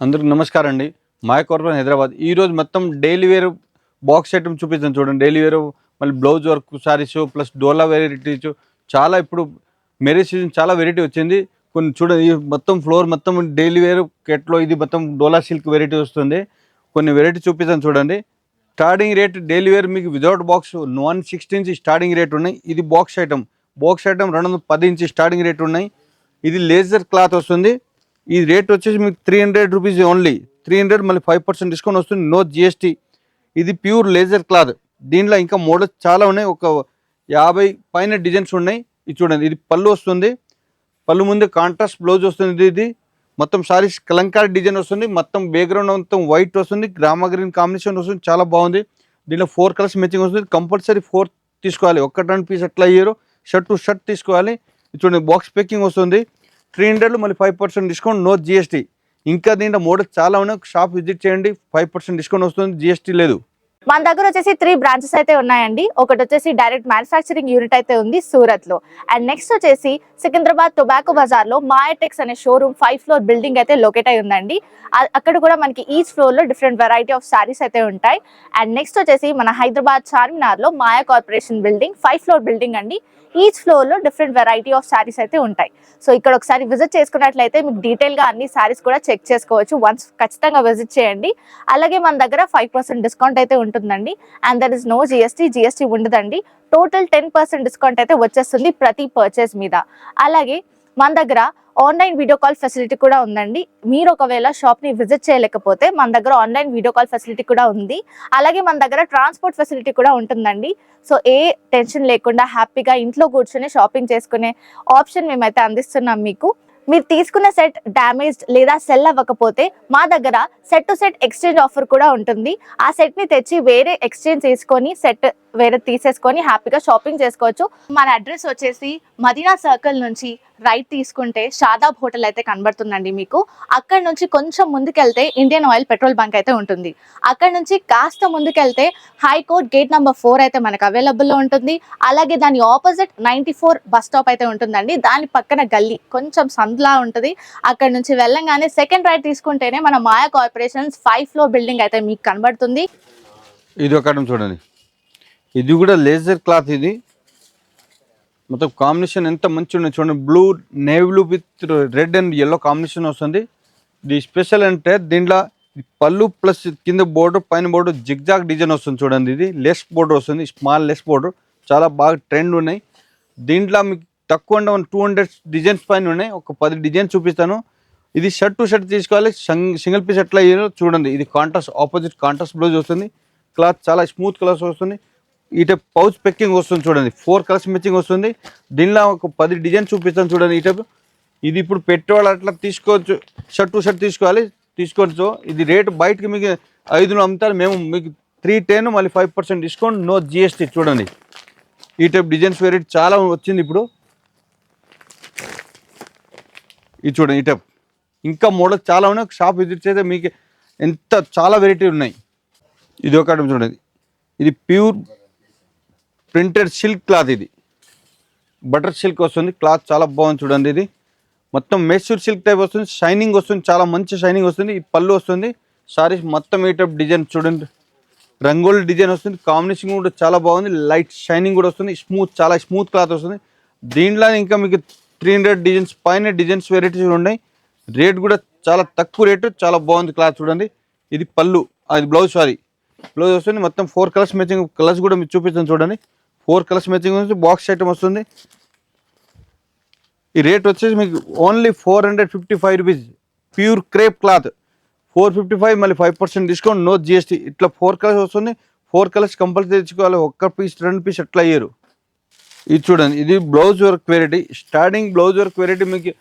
అందరికి నమస్కారం అండి. మాయ కార్పొరేషన్ హైదరాబాద్. ఈరోజు మొత్తం డైలీ వేర్ బాక్స్ ఐటమ్ చూపిస్తాను చూడండి. డైలీ వేర్ మళ్ళీ బ్లౌజ్ వర్క్ సారీస్ ప్లస్ డోలా వెరైటీస్ చాలా ఇప్పుడు మ్యారేజ్ సీజన్ చాలా వెరైటీ వచ్చింది. కొన్ని చూడండి, ఈ మొత్తం ఫ్లోర్ మొత్తం డైలీ వేర్ కెట్లో ఇది మొత్తం డోలా సిల్క్ వెరైటీ వస్తుంది. కొన్ని వెరైటీ చూపిస్తాను చూడండి. స్టార్టింగ్ రేట్ డైలీ వేర్ మీకు వితౌట్ బాక్స్ 160 నుంచి స్టార్టింగ్ రేట్ ఉన్నాయి. ఇది బాక్స్ ఐటమ్ 210 నుంచి స్టార్టింగ్ రేట్ ఉన్నాయి. ఇది లేజర్ క్లాత్ వస్తుంది. ఈ రేట్ వచ్చేసి మీకు 300 రూపీస్ ఓన్లీ. 300 మళ్ళీ 5% డిస్కౌంట్ వస్తుంది, నో జిఎస్టీ. ఇది ప్యూర్ లేజర్ క్లాత్. దీంట్లో ఇంకా మోడల్స్ చాలా ఉన్నాయి, ఒక 50 పైన డిజైన్స్ ఉన్నాయి. ఇది చూడండి, ఇది పళ్ళు వస్తుంది. పళ్ళు ముందు కాంట్రాస్ట్ బ్లౌజ్ వస్తుంది. ఇది మొత్తం సారీస్ కలంకారీ డిజైన్ వస్తుంది. మొత్తం బ్యాక్గ్రౌండ్ మొత్తం వైట్ వస్తుంది, గ్రామా గ్రీన్ కాంబినేషన్ వస్తుంది, చాలా బాగుంది. దీంట్లో 4 కలర్స్ మ్యాచింగ్ వస్తుంది. కంపల్సరీ 4 తీసుకోవాలి. 1 పీస్ అట్లా అయ్యారు. షర్ట్ టు షర్ట్ తీసుకోవాలి. ఇది చూడండి, బాక్స్ ప్యాకింగ్ వస్తుంది. 300 మళ్ళీ 5% డిస్కౌంట్, నో జిఎస్టీ. ఇంకా దీంట్లో మోడల్స్ చాలా ఉన్నాయి. షాప్ విజిట్ చేయండి, 5% డిస్కౌంట్ వస్తుంది, జిఎస్టీ లేదు. మన దగ్గర వచ్చేసి 3 బ్రాంచెస్ అయితే ఉన్నాయండి. ఒకటి వచ్చేసి డైరెక్ట్ మ్యానుఫ్యాక్చరింగ్ యూనిట్ అయితే ఉంది సూరత్ లో. అండ్ నెక్స్ట్ వచ్చేసి సికింద్రాబాద్ టొబాకో బజార్ లో మాయాటెక్స్ అనే షోరూమ్ 5 ఫ్లోర్ బిల్డింగ్ అయితే లొకేట్ అయి ఉందండి. అక్కడ కూడా మనకి ఈచ్ ఫ్లోర్ లో డిఫరెంట్ వెరైటీ ఆఫ్ సారీస్ అయితే ఉంటాయి. అండ్ నెక్స్ట్ వచ్చేసి మన హైదరాబాద్ చార్మినార్ లో మాయా కార్పొరేషన్ బిల్డింగ్ 5 ఫ్లోర్ బిల్డింగ్ అండి. ఈచ్ ఫ్లోర్ లో డిఫరెంట్ వెరైటీ ఆఫ్ సారీస్ అయితే ఉంటాయి. సో ఇక్కడ ఒకసారి విజిట్ చేసుకున్నట్లయితే మీకు డీటెయిల్ గా అన్ని సారీస్ కూడా చెక్ చేసుకోవచ్చు. వన్స్ ఖచ్చితంగా విజిట్ చేయండి. అలాగే మన దగ్గర 5% డిస్కౌంట్ అయితే ఉంటుందండి. And there is no GST ఉండదండి. టోటల్ 10% డిస్కౌంట్ అయితే వచ్చేస్తుంది ప్రతి పర్చేస్ మీద. అలాగే మన దగ్గర ఆన్లైన్ వీడియో కాల్ ఫెసిలిటీ కూడా ఉందండి. మీరు ఒకవేళ షాప్ ని విజిట్ చేయలేకపోతే మన దగ్గర ఆన్లైన్ వీడియో కాల్ ఫెసిలిటీ కూడా ఉంది. అలాగే మన దగ్గర ట్రాన్స్పోర్ట్ ఫెసిలిటీ కూడా ఉంటుందండి. సో ఏ టెన్షన్ లేకుండా హ్యాపీగా ఇంట్లో కూర్చొని షాపింగ్ చేసుకునే ఆప్షన్ మేమైతే అందిస్తున్నాం మీకు. మీరు తీసుకున్న సెట్ డ్యామేజ్డ్ లేదా సెల్ అవ్వకపోతే మా దగ్గర set to set exchange offer కూడా ఉంటుంది. ఆ సెట్ ని తెచ్చి వేరే ఎక్స్చేంజ్ చేసుకొని సెట్ వేరే తీసేసుకొని హ్యాపీగా షాపింగ్ చేసుకోవచ్చు. మన అడ్రస్ వచ్చేసి మదీనా సర్కిల్ నుంచి రైట్ తీసుకుంటే షాదాబ్ హోటల్ అయితే కనబడుతుందండి మీకు. అక్కడ నుంచి కొంచెం ముందుకెళ్తే ఇండియన్ ఆయిల్ పెట్రోల్ బంక్ అయితే ఉంటుంది. అక్కడ నుంచి కాస్త ముందుకెళ్తే హైకోర్ట్ గేట్ నెంబర్ 4 అయితే మనకు అవైలబుల్లో ఉంటుంది. అలాగే దాని ఆపోజిట్ 94 బస్ స్టాప్ అయితే ఉంటుందండి. దాని పక్కన గల్లీ కొంచెం సందులా ఉంటుంది. అక్కడ నుంచి వెళ్ళంగానే సెకండ్ రైట్ తీసుకుంటేనే మన మాయా కార్పొరేషన్స్ 5 ఫ్లోర్ బిల్డింగ్ అయితే మీకు కనబడుతుంది. ఇది ఒక చూడండి, ఇది కూడా లేజర్ క్లాత్. ఇది మొత్తం కాంబినేషన్ ఎంత మంచిగా ఉంది చూడండి. Blue navy blue with red and yellow combination వస్తుంది. ఇది స్పెషల్ అంటే దీంట్లో పళ్ళు ప్లస్ కింద బోర్డర్ పైన బోర్డర్ జిగ్జాగ్ డిజైన్ వస్తుంది చూడండి. ఇది లెస్ బోర్డర్ వస్తుంది, స్మాల్ లెస్ బోర్డర్, చాలా బాగా ట్రెండ్ ఉన్నాయి. దీంట్లో మీకు తక్కువ 200 డిజైన్స్ పైన ఉన్నాయి. ఒక 10 డిజైన్స్ చూపిస్తాను. ఇది షర్ట్ టు షర్ట్ తీసుకోవాలి. సింగిల్ పీస్ ఎట్లా అయ్యారో చూడండి. ఇది కాంట్రాస్ట్ ఆపోజిట్ కాంట్రాస్ట్ బ్లౌజ్ వస్తుంది. క్లాత్ చాలా స్మూత్ కలర్స్ వస్తుంది. ఇట పౌచ్ పెక్కింగ్ వస్తుంది చూడండి. 4 కలర్స్ మ్యాచింగ్ వస్తుంది. దీనిలో ఒక 10 డిజైన్ చూపిస్తాను చూడండి. ఇట ఇది ఇప్పుడు పెట్టేవాళ్ళు అట్లా తీసుకోవచ్చు. షర్ట్ టు షర్ట్ తీసుకోవచ్చు. ఇది రేటు బయటకి మీకు 5లో అమ్ముతారు, మేము మీకు 310 మళ్ళీ 5% డిస్కౌంట్, నో జిఎస్టీ. చూడండి, ఈ టైప్ డిజైన్స్ వెరైటీ చాలా వచ్చింది ఇప్పుడు. ఇది చూడండి, ఈ టైప్ ఇంకా మోడల్స్ చాలా ఉన్నాయి. షాప్ విజిట్ చేస్తే మీకు ఎంత చాలా వెరైటీ ఉన్నాయి. ఇది ఒకటి చూడండి, ఇది ప్యూర్ ప్రింటెడ్ సిల్క్ క్లాత్. ఇది బటర్ సిల్క్ వస్తుంది. క్లాత్ చాలా బాగుంది చూడండి. ఇది మొత్తం మైసూర్ సిల్క్ టైప్ వస్తుంది. షైనింగ్ వస్తుంది, చాలా మంచి షైనింగ్ వస్తుంది. ఈ పళ్ళు వస్తుంది. సారీస్ మొత్తం ఈ టైప్ డిజైన్ చూడండి, రంగోలి డిజైన్ వస్తుంది. కాంబినేషన్ కూడా చాలా బాగుంది. లైట్ షైనింగ్ కూడా వస్తుంది. చాలా స్మూత్ క్లాత్ వస్తుంది. దీంట్లో ఇంకా మీకు 300 డిజైన్స్ పైన డిజైన్స్ వెరైటీస్ ఉన్నాయి. రేట్ కూడా చాలా తక్కువ రేటు, చాలా బాగుంది క్లాత్ చూడండి. ఇది పళ్ళు, అది బ్లౌజ్ వస్తుంది. మొత్తం 4 కలర్స్ మ్యాచింగ్. కలర్స్ కూడా మీకు చూపిస్తాను చూడండి. 4 కలర్స్ మ్యాచింగ్ వస్తుంది. బాక్స్ ఐటమ్ వస్తుంది. ఈ రేట్ వచ్చేసి మీకు only 455 rupees. Pure crepe cloth 455 మళ్ళీ 5% డిస్కౌంట్, నో జిఎస్టీ. ఇట్లా 4 కలర్స్ వస్తుంది. 4 కలర్స్ కంపల్సరీ తెచ్చుకోవాలి. 1 పీస్ 2 పీస్ అట్లా అయ్యారు. ఇది చూడండి, ఇది blouse work variety. Starting blouse work variety మీకు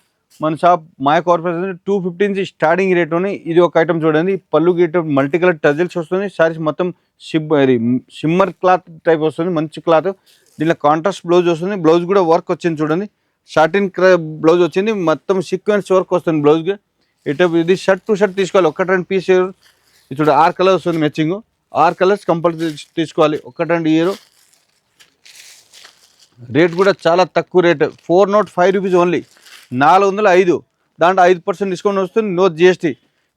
మన షాప్ మాయ కార్పొరేషన్ 250 నుంచి స్టార్టింగ్ రేట్ ఉన్నాయి. ఇది ఒక ఐటమ్ చూడండి. పళ్ళు గీట మల్టీ కలర్ టజిల్స్ వస్తుంది. సారీస్ మొత్తం షిమ్మర్ క్లాత్ టైప్ వస్తుంది, మంచి క్లాత్. దీనిలో కాంట్రాస్ట్ బ్లౌజ్ వస్తుంది. బ్లౌజ్ కూడా వర్క్ వచ్చింది చూడండి. షార్టిన్ బ్లౌజ్ వచ్చింది, మొత్తం సీక్వెన్స్ వర్క్ వస్తుంది బ్లౌజ్కి. ఇది షర్ట్ టు షర్ట్ తీసుకోవాలి. 1-2 పీస్. ఇది చూడండి, 6 కలర్స్ వస్తుంది మ్యాచింగ్. 6 కలర్స్ కంపల్సరీ తీసుకోవాలి. 1-2 ఇయర్. రేట్ కూడా చాలా తక్కువ రేట్, 405 రూపీస్ ఓన్లీ. 405. దాంట్లో 5% డిస్కౌంట్ వస్తుంది, నో జిఎస్టీ.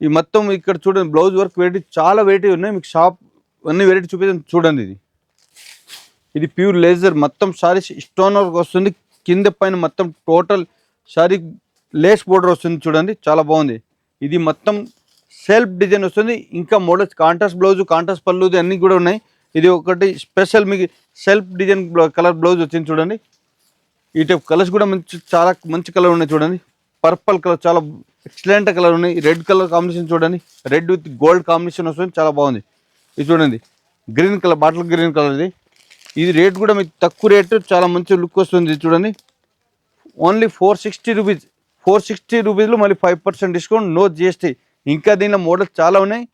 ఈ మొత్తం ఇక్కడ చూడండి బ్లౌజ్ వర్క్ వెరైటీ చాలా వెరైటీ ఉన్నాయి, మీకు షాప్ అన్ని వెరైటీ చూపించండి. చూడండి ఇది ప్యూర్ లేజర్ మొత్తం సారీస్ స్టోన్ వర్క్ వస్తుంది, కింద పైన మొత్తం టోటల్ సారీ లేస్ బోర్డర్ వస్తుంది. చూడండి చాలా బాగుంది. ఇది మొత్తం సెల్ఫ్ డిజైన్ వస్తుంది, ఇంకా మోడల్స్ కాంట్రాస్ట్ బ్లౌజ్ కాంట్రాస్ట్ పళ్ళు అన్నీ కూడా ఉన్నాయి. ఇది ఒకటి స్పెషల్ మీకు సెల్ఫ్ డిజైన్ కలర్ బ్లౌజ్ వచ్చింది. చూడండి ఈ టైప్ కలర్స్ కూడా చాలా మంచి కలర్ ఉన్నాయి. చూడండి పర్పుల్ కలర్ చాలా ఎక్సలెంట్ కలర్ ఉన్నాయి. రెడ్ కలర్ కాంబినేషన్ చూడండి, రెడ్ విత్ గోల్డ్ కాంబినేషన్ వస్తుంది, చాలా బాగుంది. ఇది చూడండి green colour, bottle green colour ఇది రేట్ కూడా మీకు తక్కువ రేటు, చాలా మంచి లుక్ వస్తుంది. చూడండి ఓన్లీ 460 రూపీస్. 460 రూపీస్లో మళ్ళీ 5% డిస్కౌంట్, నో జిఎస్టీ. ఇంకా దీనిలో మోడల్స్ చాలా ఉన్నాయి.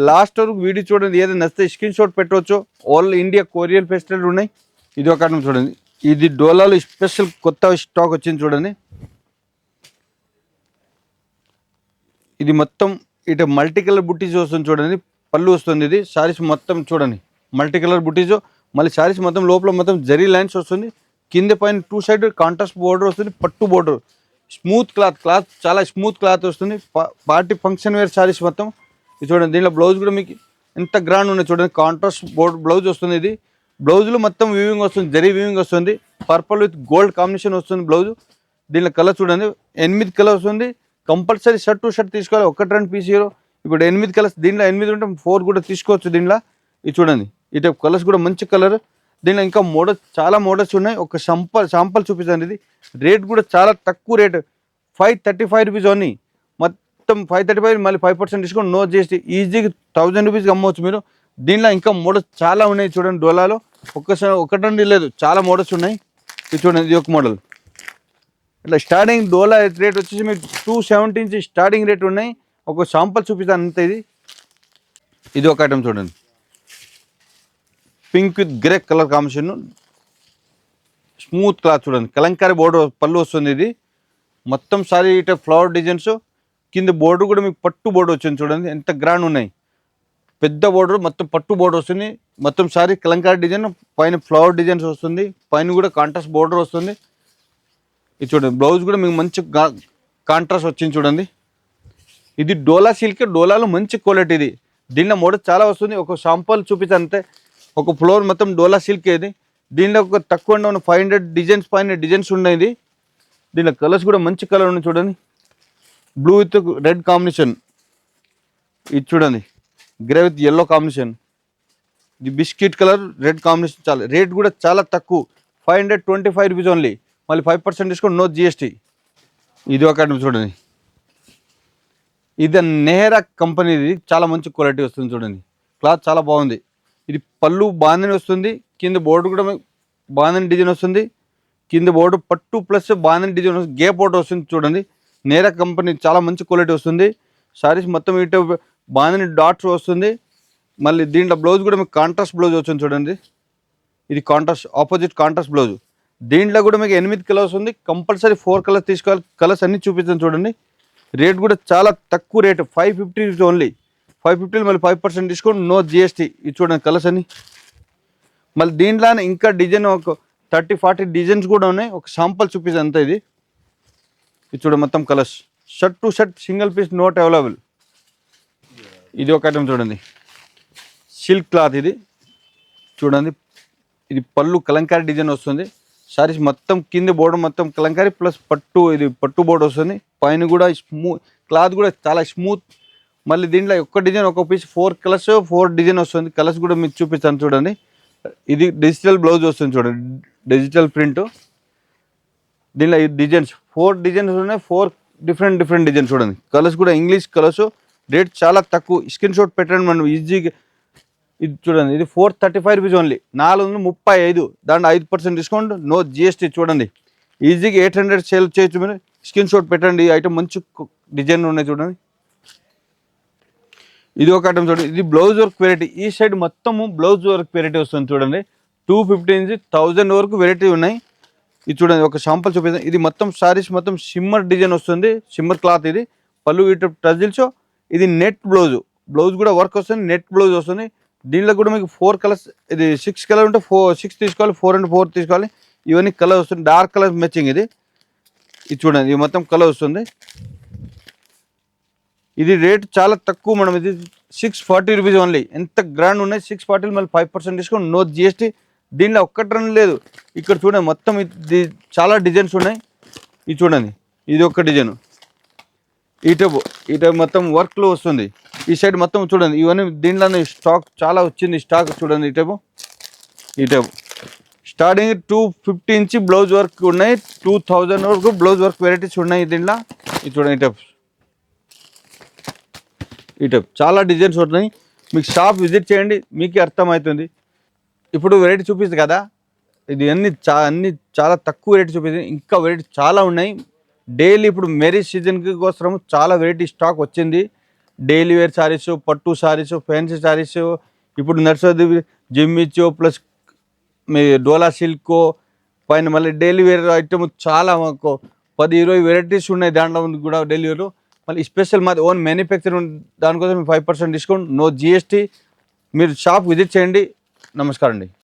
లాస్ట్ వరకు వీడియో చూడండి, ఏదైనా నచ్చితే స్క్రీన్ షాట్ పెట్టవచ్చు. ఆల్ ఇండియా కొరియర్ ఫెస్టివల్ ఉన్నాయి. ఇది ఒక చూడండి, ఇది డోలాలో స్పెషల్ కొత్త స్టాక్ వచ్చింది. చూడండి ఇది మొత్తం ఇటు మల్టీ కలర్ బుట్టీస్ వస్తుంది. చూడండి పళ్ళు వస్తుంది. ఇది శారీస్ మొత్తం చూడండి మల్టీ కలర్ బుట్టీస్, మళ్ళీ శారీస్ మొత్తం లోపల మొత్తం జరీ లైన్స్ వస్తుంది, కింద పైన 2 సైడ్ కాంట్రాస్ట్ బోర్డర్ వస్తుంది, పట్టు బోర్డర్, స్మూత్ క్లాత్ చాలా స్మూత్ క్లాత్ వస్తుంది. పార్టీ ఫంక్షన్ వేర్ శారీస్ మొత్తం. ఇది చూడండి దీనిలో బ్లౌజ్ కూడా మీకు ఎంత గ్రాండ్ ఉన్నాయి. చూడండి కాంట్రాస్ట్ బోర్డ్ బ్లౌజ్ వస్తుంది. ఇది బ్లౌజ్లో మొత్తం వీవింగ్ వస్తుంది, జరీ వీవింగ్ వస్తుంది, పర్పుల్ విత్ గోల్డ్ కాంబినేషన్ వస్తుంది బ్లౌజ్. దీనిలో కలర్ చూడండి 8 కలర్ వస్తుంది. కంపల్సరీ షర్ట్ టు షర్ట్ తీసుకోవాలి, 1-2 పీస్ హీరో. ఇప్పుడు 8 కలర్స్, దీనిలో 8 ఉంటే 4 కూడా తీసుకోవచ్చు దీనిలో. ఇది చూడండి ఈ టైప్ కలర్స్ కూడా మంచి కలర్. దీనిలో ఇంకా మోడల్స్ చాలా మోడల్స్ ఉన్నాయి. ఒక శాంపల్ చూపించండి. ఇది రేట్ కూడా చాలా తక్కువ రేట్, 535 రూపీస్ ఓన్లీ. మొత్తం 535, మళ్ళీ 5% డిస్కౌంట్, నో జిఎస్టీ. ఈజీగా 1000 రూపీస్కి అమ్మవచ్చు మీరు. దీనిలో ఇంకా మోడల్స్ చాలా ఉన్నాయి. చూడండి డోలాలో ఒకటండి లేదు, చాలా మోడల్స్ ఉన్నాయి. ఇది చూడండి ఇది ఒక మోడల్. ఇట్లా స్టార్టింగ్ డోలా రేట్ వచ్చేసి మీకు 270 నుంచి స్టార్టింగ్ రేట్ ఉన్నాయి. ఒక శాంపల్ చూపిస్తాను అంతే. ఇది ఒక ఐటమ్ చూడండి, pink with grey colour combination, smooth cloth. చూడండి కలంకారీ బోర్డర్ పళ్ళు వస్తుంది. ఇది మొత్తం సారీ ఇట్లా ఫ్లవర్ డిజైన్స్, కింద బోర్డర్ కూడా మీకు పట్టు బోర్డర్ వచ్చింది. చూడండి ఎంత గ్రాండ్ ఉన్నాయి, పెద్ద బోర్డర్ మొత్తం పట్టు బోర్డర్ వస్తుంది. మొత్తం సారీ కలంకారీ డిజైన్, పైన ఫ్లవర్ డిజైన్స్ వస్తుంది, పైన కూడా కాంట్రాస్ట్ బోర్డర్ వస్తుంది. ఇది చూడండి బ్లౌజ్ కూడా మీకు మంచి కాంట్రాస్ట్ వచ్చింది. చూడండి ఇది డోలా సిల్క్, డోలాలో మంచి క్వాలిటీ. ఇది దీనిలో మోడల్ చాలా వస్తుంది. ఒక శాంపల్ చూపించంతే. ఒక ఫ్లోర్ మొత్తం డోలా సిల్క్. ఇది దీనిలో ఒక తక్కువ ఉన్న 500 డిజైన్స్ పైన డిజైన్స్ ఉన్నాయి. దీనిలో కలర్స్ కూడా మంచి కలర్ ఉన్నాయి. చూడండి బ్లూ విత్ రెడ్ కాంబినేషన్, ఇది చూడండి గ్రే విత్ ఎల్లో కాంబినేషన్, ఇది బిస్కెట్ కలర్ రెడ్ కాంబినేషన్. చాలా రేట్ కూడా చాలా తక్కువ, 525 రూపీస్ ఓన్లీ, మళ్ళీ 5% డిస్కౌంట్, నో జిఎస్టీ. ఇది ఒక చూడండి, ఇది నెహ్రా కంపెనీది, చాలా మంచి క్వాలిటీ వస్తుంది. చూడండి క్లాత్ చాలా బాగుంది. ఇది పళ్ళు బాందని వస్తుంది, కింద బోర్డు కూడా బాందని డిజైన్ వస్తుంది, కింద బోర్డు పట్టు ప్లస్ బాందని డిజైన్ వస్తుంది, గే బోర్డు వస్తుంది. చూడండి నెహ్రా కంపెనీ చాలా మంచి క్వాలిటీ వస్తుంది. సారీస్ మొత్తం ఇటు బాందని డాట్స్ వస్తుంది. మళ్ళీ దీంట్లో బ్లౌజ్ కూడా మీకు కాంట్రాస్ట్ బ్లౌజ్ వస్తుంది. చూడండి ఇది కాంట్రాస్ట్, ఆపోజిట్ కాంట్రాస్ట్ బ్లౌజ్. దీంట్లో కూడా మీకు 8 కలర్స్ ఉంది, కంపల్సరీ 4 కలర్స్ తీసుకోవాలి. కలర్స్ అన్ని చూపిస్తాను. చూడండి రేట్ కూడా చాలా తక్కువ రేట్, 550 రూపీస్ ఓన్లీ. 550 మళ్ళీ 5% డిస్కౌంట్, నో జిఎస్టీ. ఇది చూడండి కలర్స్ అన్ని. మళ్ళీ దీంట్లోనే ఇంకా డిజైన్ ఒక 30-40 డిజైన్స్ కూడా ఉన్నాయి. ఒక శాంపల్ చూపిస్తాను అంతే. ఇది చూడండి మొత్తం colours, shirt to shirt single piece not available. ఇది ఒక ఐటమ్ చూడండి, సిల్క్ క్లాత్. ఇది చూడండి ఇది పళ్ళు కలంకారీ డిజైన్ వస్తుంది. సారీస్ మొత్తం కింద బోర్డర్ మొత్తం కలంకారీ ప్లస్ పట్టు, ఇది పట్టు బోర్డర్ వస్తుంది. పైన కూడా క్లాత్ కూడా చాలా స్మూత్. మళ్ళీ దీంట్లో ఒక్క డిజైన్ ఒక పీస్ 4 కలర్స్ 4 డిజైన్ వస్తుంది. కలర్స్ కూడా మీకు చూపిస్తాను. చూడండి ఇది డిజిటల్ బ్లౌజ్ వస్తుంది. చూడండి డిజిటల్ ప్రింట్. దీనిలో ఈ డిజైన్స్ 4 డిజైన్స్ ఉన్నాయి, 4 డిఫరెంట్ డిజైన్స్. చూడండి కలర్స్ కూడా ఇంగ్లీష్ కలర్స్. రేట్ చాలా తక్కువ, స్క్రీన్ షాట్ పెట్టండి మనం ఈజీగా. ఇది చూడండి ఇది 435 రూపీస్ ఓన్లీ, 435. దాంట్లో 5% డిస్కౌంట్, నో జిఎస్టీ. చూడండి ఈజీగా 800 సేల్ చేయొచ్చు. మీరు స్క్రీన్ షాట్ పెట్టండి. ఐటమ్ మంచి డిజైన్ ఉన్నాయి. చూడండి ఇది ఒక ఐటమ్ చూడండి, ఇది బ్లౌజ్ వర్క్ వెరైటీ. ఈ సైడ్ మొత్తము బ్లౌజ్ వర్క్ వెరైటీ వస్తుంది. చూడండి 250 నుంచి 1000 వరకు వెరైటీ ఉన్నాయి. ఇది చూడండి ఒక శాంపుల్ చూపిస్తాను. ఇది మొత్తం సారీస్ మొత్తం షిమ్మర్ డిజైన్ వస్తుంది, షిమ్మర్ క్లాత్. ఇది పళ్ళు ఇటు టజిల్స్. ఇది నెట్ బ్లౌజ్, బ్లౌజ్ కూడా వర్క్ వస్తుంది, నెట్ బ్లౌజ్ వస్తుంది. దీనిలో కూడా మీకు 4 కలర్స్, ఇది 6 కలర్ ఉంటే 6 తీసుకోవాలి, 4 and 4 తీసుకోవాలి. ఇవన్నీ కలర్ వస్తుంది, డార్క్ కలర్ మ్యాచింగ్. ఇది చూడండి ఇది మొత్తం కలర్ వస్తుంది. ఇది రేట్ చాలా తక్కువ మేడం. ఇది 640 రూపీస్ ఓన్లీ. ఎంత గ్రాండ్ ఉన్నాయి 640, మళ్ళీ 5% డిస్కౌంట్, నో జిఎస్టీ. దీనిలో ఒక్కటి రన్ లేదు. ఇక్కడ చూడండి మొత్తం ఇది చాలా డిజైన్స్ ఉన్నాయి. ఇది చూడండి, ఇది ఒక్క డిజైన్. ఈ టైప్ మొత్తం వర్క్లో వస్తుంది. ఈ సైడ్ మొత్తం చూడండి, ఇవన్నీ దీంట్లోనే స్టాక్ చాలా వచ్చింది. స్టాక్ చూడండి, ఈ టైపు స్టార్టింగ్ 250 నుంచి బ్లౌజ్ వర్క్ ఉన్నాయి. 2000 వరకు బ్లౌజ్ వర్క్ వెరైటీస్ ఉన్నాయి దీంట్లో. ఇది చూడండి, ఈ టైప్ చాలా డిజైన్స్ ఉన్నాయి. మీకు షాప్ విజిట్ చేయండి, మీకే అర్థమవుతుంది. ఇప్పుడు వెరైటీ చూపిస్తుంది కదా, ఇది అన్ని చాలా తక్కువ వెరైటీ చూపిస్తుంది. ఇంకా వెరైటీ చాలా ఉన్నాయి. డైలీ ఇప్పుడు మ్యారేజ్ సీజన్కి కోసం చాలా వెరైటీ స్టాక్ వచ్చింది. డైలీ వేర్ శారీస్, పట్టు శారీస్, ఫ్యాన్సీ శారీస్, ఇప్పుడు నర్సరీ జిమ్మిచ్చో ప్లస్ మీ డోలా సిల్క్ పైన మళ్ళీ డైలీ వేర్ ఐటమ్ చాలా మాకు 10-20 వెరైటీస్ ఉన్నాయి. దాంట్లో కూడా డైలీ వేర్ మళ్ళీ స్పెషల్ మాది ఓన్ మ్యానుఫ్యాక్చరింగ్, దానికోసం 5% డిస్కౌంట్, నో జిఎస్టీ. మీరు షాప్ విజిట్ చేయండి. నమస్కారం అండి.